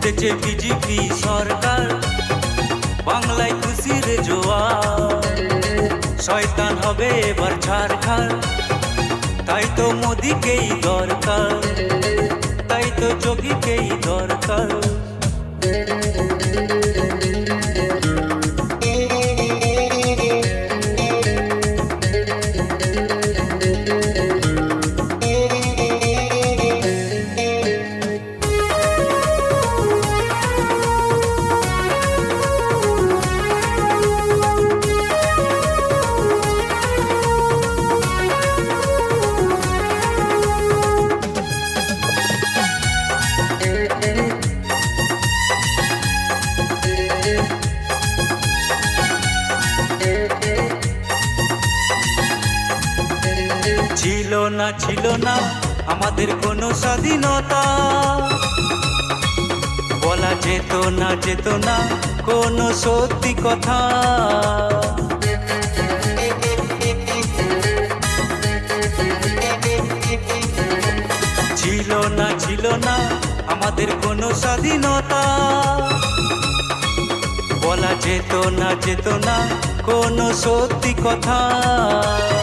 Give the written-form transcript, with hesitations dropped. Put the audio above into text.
জিতেছে বিজেপি সরকার, বাংলায় খুশির জোয়ার। শয়তান হবে এবার ঝাড়খণ্ড, তাই তো মোদিকেই দরকার, তাই তো যোগীকেই দরকার। ছিল না আমাদের কোনো স্বাধীনতা, বলা যেত না কোনো সত্যি কথা। ছিল না আমাদের কোনো স্বাধীনতা, বলা যেত না কোনো সত্যি কথা।